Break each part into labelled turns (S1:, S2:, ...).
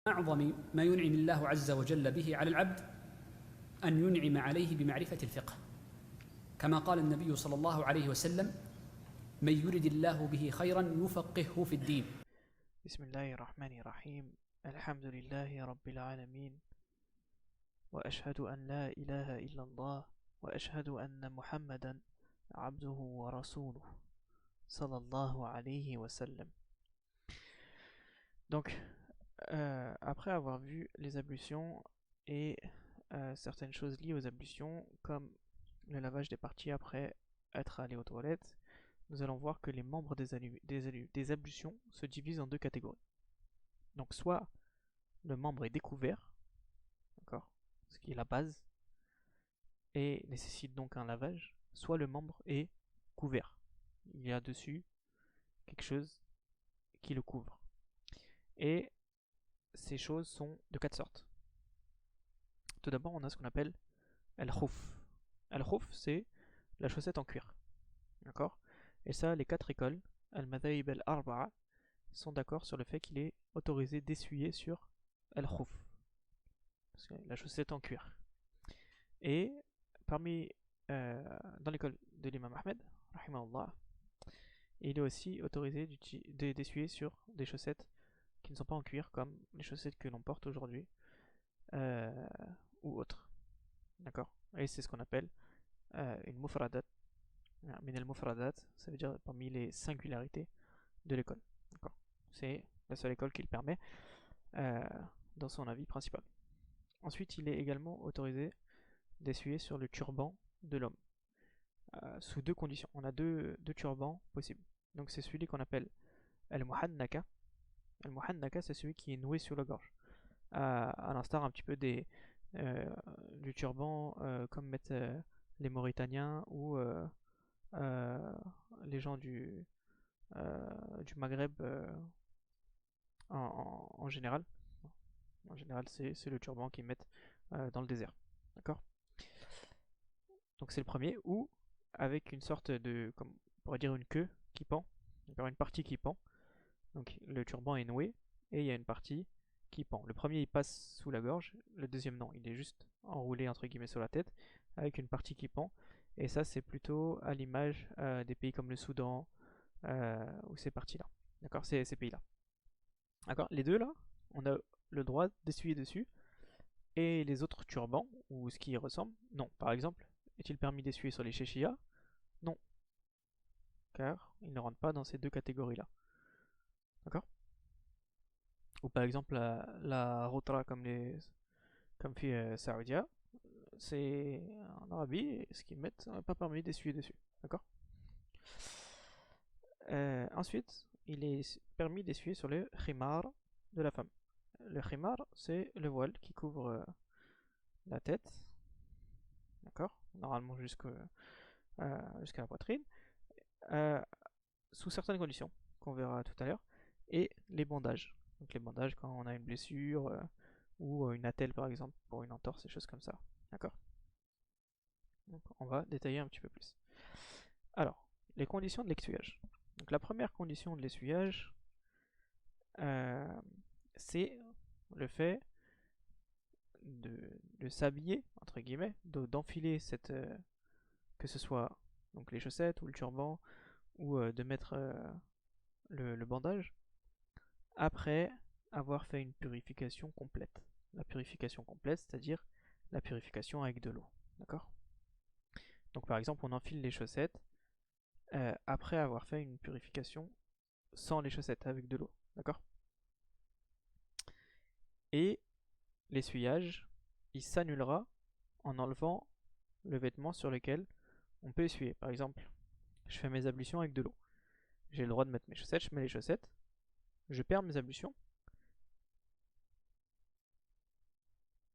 S1: أعظم ما ينعم الله عز وجل به على العبد أن ينعم عليه بمعرفة الفقه، كما قال النبي صلى الله عليه وسلم: من يرد الله به خيرا يفقهه في الدين.
S2: بسم الله الرحمن الرحيم. الحمد لله رب العالمين، وأشهد أن لا إله إلا الله، وأشهد أن محمدا عبده ورسوله صلى الله عليه وسلم. Donc, après avoir vu les ablutions et certaines choses liées aux ablutions, comme le lavage des parties après être allé aux toilettes, nous allons voir que les membres des ablutions se divisent en deux catégories. Donc soit le membre est découvert, d'accord, ce qui est la base, et nécessite donc un lavage, soit le membre est couvert. Il y a dessus quelque chose qui le couvre. Et ces choses sont de quatre sortes. Tout d'abord, on a ce qu'on appelle al-khouf. Al-khouf, c'est la chaussette en cuir. D'accord? Et ça, les quatre écoles, al-madhaib al-arba'a, sont d'accord sur le fait qu'il est autorisé d'essuyer sur al-khouf, la chaussette en cuir. Et parmi dans l'école de l'imam Ahmed, rahimahullah, il est aussi autorisé d'essuyer sur des chaussettes qui ne sont pas en cuir, comme les chaussettes que l'on porte aujourd'hui, euh, ou autres. D'accord? Et c'est ce qu'on appelle une mufradat. Min al-mufradat, ça veut dire parmi les singularités de l'école. D'accord? C'est la seule école qui le permet euh, dans son avis principal. Ensuite, il est également autorisé d'essuyer sur le turban de l'homme, sous deux conditions. On a deux turbans possibles. Donc c'est celui qu'on appelle al-muhannaka. Al-muhannaka, c'est celui qui est noué sur la gorge, à l'instar un petit peu du turban comme mettent les Mauritaniens ou les gens du Maghreb en général. En général, c'est le turban qu'ils mettent dans le désert. D'accord? Donc c'est le premier, ou avec une sorte de, comme on pourrait dire, une queue qui pend, une partie qui pend. Donc le turban est noué et il y a une partie qui pend. Le premier il passe sous la gorge, le deuxième non, il est juste enroulé entre guillemets sur la tête avec une partie qui pend. Et ça c'est plutôt à l'image des pays comme le Soudan ou ces parties-là. D'accord, ces pays-là. D'accord, les deux là, on a le droit d'essuyer dessus. Et les autres turbans, ou ce qui y ressemble, non. Par exemple, est-il permis d'essuyer sur les chéchillas? Non, car ils ne rentrent pas dans ces deux catégories-là. D'accord? Ou par exemple la rotra comme fait Saoudia, c'est en Arabie, ce qu'ils mettent, on n'a pas permis d'essuyer dessus. D'accord? Ensuite, il est permis d'essuyer sur le khimar de la femme. Le khimar, c'est le voile qui couvre la tête, d'accord? Normalement jusqu'à la poitrine, euh, sous certaines conditions, qu'on verra tout à l'heure, et les bandages. Donc les bandages quand on a une blessure ou une attelle par exemple pour une entorse, des choses comme ça. D'accord? Donc on va détailler un petit peu plus. Alors, les conditions de l'essuyage. Donc la première condition de l'essuyage, euh, c'est le fait de s'habiller, entre guillemets, d'enfiler cette, que ce soit donc les chaussettes ou le turban, ou de mettre le bandage, après avoir fait une purification complète. La purification complète, c'est-à-dire la purification avec de l'eau. D'accord? Donc par exemple, on enfile les chaussettes après avoir fait une purification sans les chaussettes, avec de l'eau. D'accord? Et l'essuyage, il s'annulera en enlevant le vêtement sur lequel on peut essuyer. Par exemple, je fais mes ablutions avec de l'eau. J'ai le droit de mettre mes chaussettes, je mets les chaussettes, je perds mes ablutions,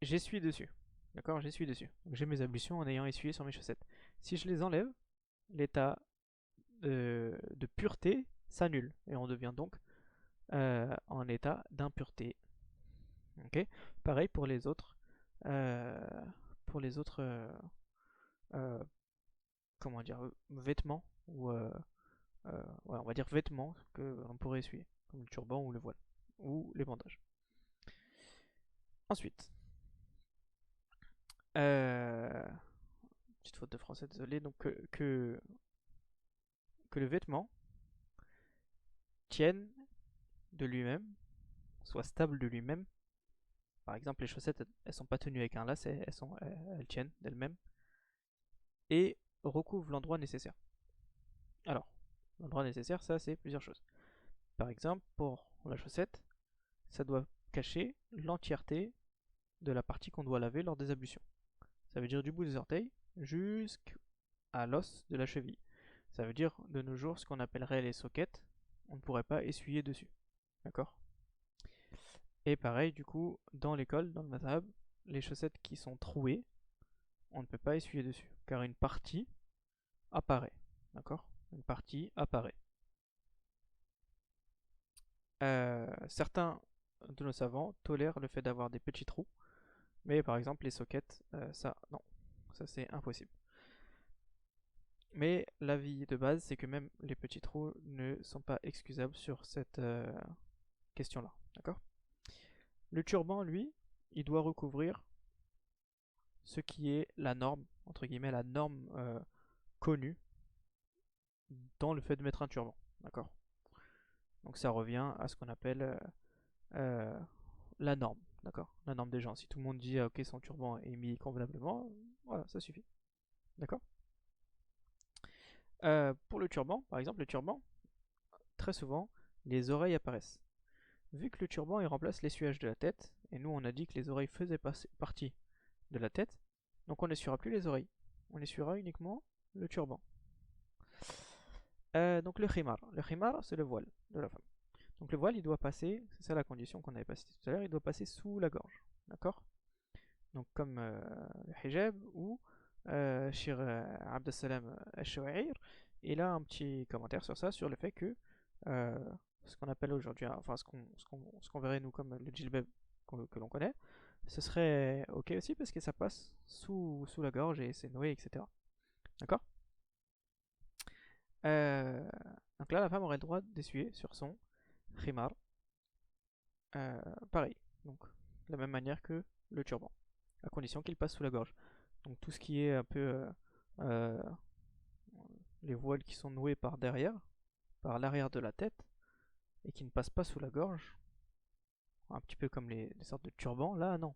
S2: j'essuie dessus. D'accord? J'essuie dessus. Donc j'ai mes ablutions en ayant essuyé sur mes chaussettes. Si je les enlève, l'état de pureté s'annule et on devient donc en état d'impureté. Ok? Pareil euh, pour les autres euh, comment dire, vêtements ou ouais, on va dire vêtements que l'on pourrait essuyer, comme le turban ou le voile ou les bandages. Ensuite, petite faute de français, désolé, donc que le vêtement tienne de lui-même, soit stable de lui-même. Par exemple, les chaussettes, elles sont pas tenues avec un lacet, elles tiennent d'elles-mêmes et recouvrent l'endroit nécessaire. Alors, l'endroit nécessaire, ça c'est plusieurs choses. Par exemple, pour la chaussette, ça doit cacher l'entièreté de la partie qu'on doit laver lors des ablutions. Ça veut dire du bout des orteils jusqu'à l'os de la cheville. Ça veut dire de nos jours ce qu'on appellerait les sockets, on ne pourrait pas essuyer dessus. D'accord? Et pareil, du coup, dans l'école, dans le mazhab, les chaussettes qui sont trouées, on ne peut pas essuyer dessus, car une partie apparaît. D'accord? Une partie apparaît. Certains de nos savants tolèrent le fait d'avoir des petits trous, mais par exemple les sockets, ça, non, ça c'est impossible. Mais l'avis de base, c'est que même les petits trous ne sont pas excusables sur cette question-là. D'accord? Le turban, lui, il doit recouvrir ce qui est la norme, entre guillemets, la norme connue dans le fait de mettre un turban. D'accord? Donc ça revient à ce qu'on appelle euh, la norme. D'accord? La norme des gens. Si tout le monde dit ok, son turban est mis convenablement, voilà, ça suffit. D'accord? Pour le turban, par exemple, le turban, très souvent, les oreilles apparaissent. Vu que le turban il remplace l'essuyage de la tête, et nous on a dit que les oreilles faisaient partie de la tête, donc on n'essuiera plus les oreilles. On essuiera uniquement le turban. Donc le khimar c'est le voile de la femme. Donc le voile il doit passer, c'est ça la condition qu'on avait passée tout à l'heure, il doit passer sous la gorge. D'accord? Donc comme le hijab ou Shir Abdessalam Al-Shawa'ir, il a un petit commentaire sur ça, sur le fait que euh, ce qu'on appelle aujourd'hui, enfin ce qu'on verrait nous comme le djilbab que l'on connaît, ce serait ok aussi parce que ça passe sous la gorge et c'est noué, etc. D'accord? Euh, donc là, la femme aurait le droit d'essuyer sur son khimar, pareil, donc de la même manière que le turban, à condition qu'il passe sous la gorge. Donc tout ce qui est un peu euh, les voiles qui sont noués par derrière, par l'arrière de la tête, et qui ne passent pas sous la gorge, un petit peu comme les sortes de turbans, là non.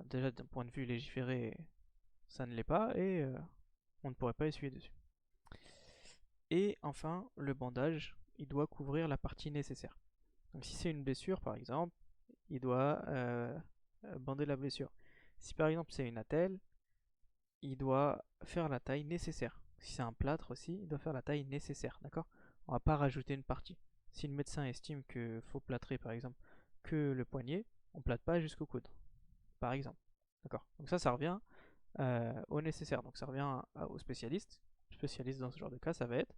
S2: Déjà d'un point de vue légiféré, ça ne l'est pas, et on ne pourrait pas essuyer dessus. Et enfin, le bandage, il doit couvrir la partie nécessaire. Donc si c'est une blessure par exemple, il doit bander la blessure. Si par exemple c'est une attelle, il doit faire la taille nécessaire. Si c'est un plâtre aussi, il doit faire la taille nécessaire, d'accord? On va pas rajouter une partie. Si le médecin estime qu'il faut plâtrer par exemple que le poignet, on plâtre pas jusqu'au coude, par exemple. D'accord? Donc ça revient au nécessaire. Donc ça revient au spécialiste. Le spécialiste dans ce genre de cas, ça va être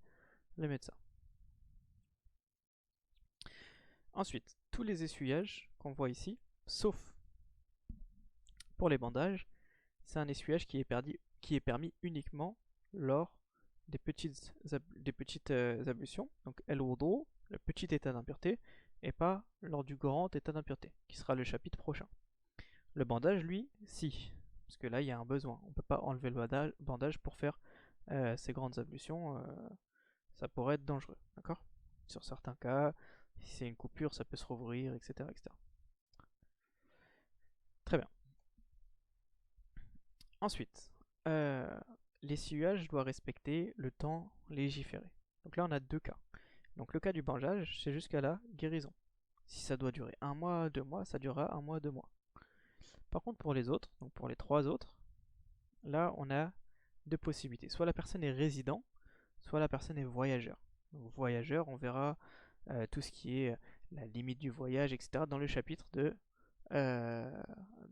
S2: le médecin. Ensuite, tous les essuyages qu'on voit ici, sauf pour les bandages, c'est un essuyage qui est permis uniquement lors des petites ablutions, donc el wudu, le petit état d'impureté, et pas lors du grand état d'impureté, qui sera le chapitre prochain. Le bandage, lui, si, parce que là il y a un besoin. On ne peut pas enlever le bandage pour faire ces grandes ablutions, ça pourrait être dangereux, d'accord? Sur certains cas, si c'est une coupure, ça peut se rouvrir, etc., etc. Très bien. Ensuite, l'essuyage doit respecter le temps légiféré. Donc là, on a deux cas. Donc le cas du bandage, c'est jusqu'à la guérison. Si ça doit durer un mois, 2 mois, ça durera un mois, 2 mois. Par contre, pour les autres, donc pour les trois autres, là, on a deux possibilités. Soit la personne est résident, soit la personne est voyageur. Donc voyageur, on verra tout ce qui est la limite du voyage, etc. dans le chapitre de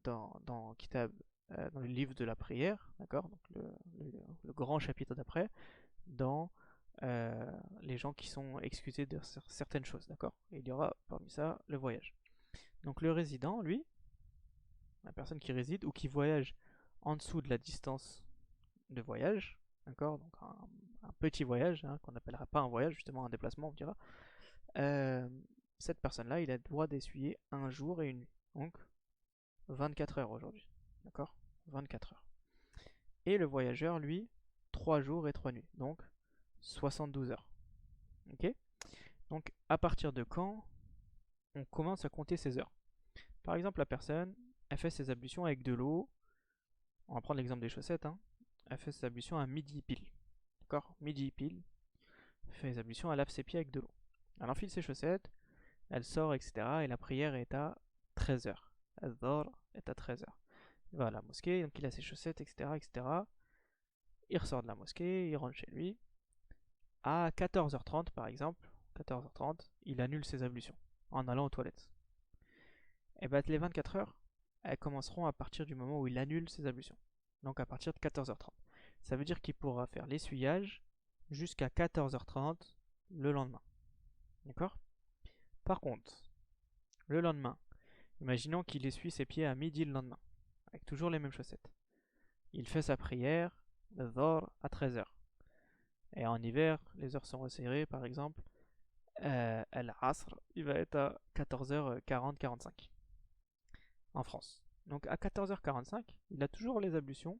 S2: dans Kitab, dans le livre de la prière, d'accord, donc le grand chapitre d'après, dans les gens qui sont excusés de certaines choses, d'accord. Il y aura parmi ça le voyage. Donc le résident, lui, la personne qui réside ou qui voyage en dessous de la distance de voyage, d'accord, donc un petit voyage, hein, qu'on n'appellera pas un voyage, justement un déplacement, on dira, cette personne-là, il a le droit d'essuyer un jour et une nuit. Donc 24 heures aujourd'hui. D'accord? 24 heures. Et le voyageur, lui, 3 jours et 3 nuits. Donc, 72 heures. Ok? Donc, à partir de quand on commence à compter ces heures? Par exemple, la personne, elle fait ses ablutions avec de l'eau. On va prendre l'exemple des chaussettes. Hein. Elle fait ses ablutions à midi pile. D'accord? Midi pile. Elle fait ses ablutions, elle lave ses pieds avec de l'eau. Elle enfile ses chaussettes, elle sort, etc. Et la prière est à 13 heures. Al-Dhahr est à 13 heures. Il va à la mosquée, donc il a ses chaussettes, etc., etc. Il ressort de la mosquée, il rentre chez lui. À 14h30, par exemple, 14h30, il annule ses ablutions en allant aux toilettes. Et bien, les 24 heures, elles commenceront à partir du moment où il annule ses ablutions. Donc à partir de 14h30. Ça veut dire qu'il pourra faire l'essuyage jusqu'à 14h30 le lendemain. D'accord? Par contre, le lendemain, imaginons qu'il essuie ses pieds à midi le lendemain, avec toujours les mêmes chaussettes. Il fait sa prière, le Dhuhr, à 13h. Et en hiver, les heures sont resserrées, par exemple, Al-Asr, il va être à 14h40-45 en France. Donc à 14h45, il a toujours les ablutions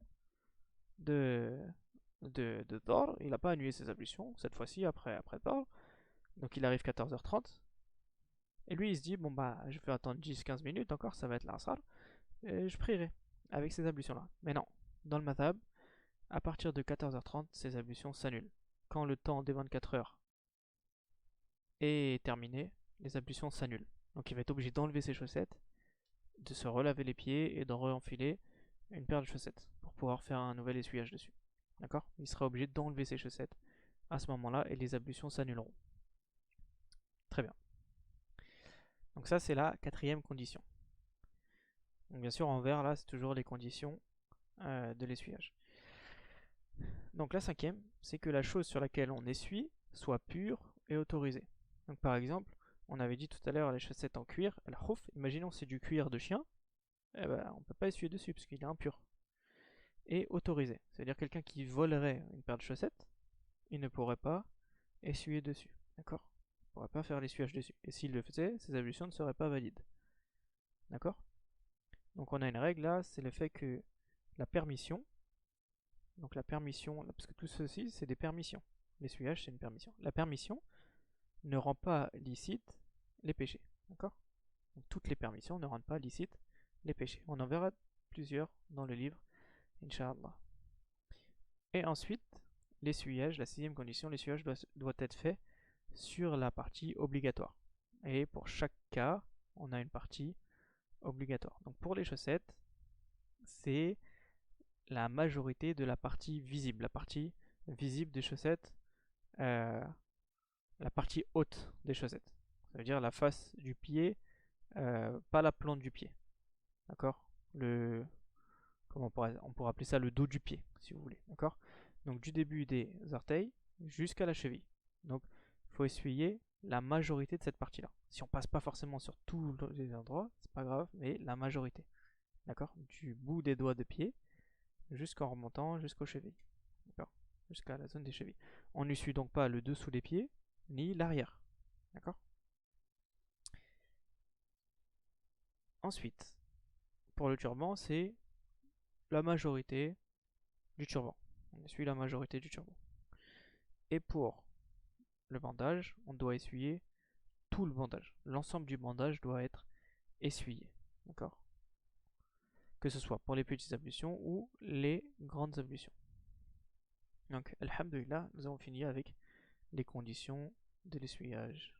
S2: de Dhuhr. Il n'a pas annulé ses ablutions, cette fois-ci, après Dhuhr. Donc il arrive 14h30. Et lui, il se dit, bon bah, je vais attendre 10-15 minutes encore, ça va être l'Asr. Et je prierai avec ces ablutions-là. Mais non, dans le madhab, à partir de 14h30, ces ablutions s'annulent. Quand le temps des 24 heures est terminé, les ablutions s'annulent. Donc il va être obligé d'enlever ses chaussettes, de se relaver les pieds et de re-enfiler une paire de chaussettes pour pouvoir faire un nouvel essuyage dessus. D'accord? Il sera obligé d'enlever ses chaussettes à ce moment-là et les ablutions s'annuleront. Très bien. Donc ça, c'est la quatrième condition. Donc bien sûr, en vert, là, c'est toujours les conditions de l'essuyage. Donc la cinquième, c'est que la chose sur laquelle on essuie soit pure et autorisée. Donc par exemple, on avait dit tout à l'heure les chaussettes en cuir, la khouf, imaginons c'est du cuir de chien, eh ben, on ne peut pas essuyer dessus parce qu'il est impur. Et autorisé, c'est-à-dire quelqu'un qui volerait une paire de chaussettes, il ne pourrait pas essuyer dessus, d'accord? Il ne pourrait pas faire l'essuyage dessus. Et s'il le faisait, ses ablutions ne seraient pas valides. D'accord? Donc on a une règle là, c'est le fait que la permission, donc la permission, parce que tout ceci c'est des permissions. L'essuyage c'est une permission. La permission ne rend pas licite les péchés. D'accord? Donc toutes les permissions ne rendent pas licite les péchés. On en verra plusieurs dans le livre, Inch'Allah. Et ensuite, l'essuyage, la sixième condition, l'essuyage doit être fait sur la partie obligatoire. Et pour chaque cas, on a une partie obligatoire. Donc pour les chaussettes, c'est la majorité de la partie visible. La partie visible des chaussettes, la partie haute des chaussettes. Ça veut dire la face du pied, pas la plante du pied. D'accord? On pourrait appeler ça le dos du pied, si vous voulez. D'accord? Donc du début des orteils jusqu'à la cheville. Donc il faut essuyer la majorité de cette partie-là. Si on passe pas forcément sur tous les endroits, c'est pas grave, mais la majorité. D'accord? Du bout des doigts de pied jusqu'en remontant jusqu'aux chevilles. D'accord? Jusqu'à la zone des chevilles. On n'essuie donc pas le dessous des pieds, ni l'arrière. D'accord? Ensuite, pour le turban, c'est la majorité du turban. On essuie la majorité du turban. Et pour le bandage, on doit essuyer tout le bandage. L'ensemble du bandage doit être essuyé. D'accord? Que ce soit pour les petites ablutions ou les grandes ablutions. Donc, alhamdulillah, nous avons fini avec les conditions de l'essuyage.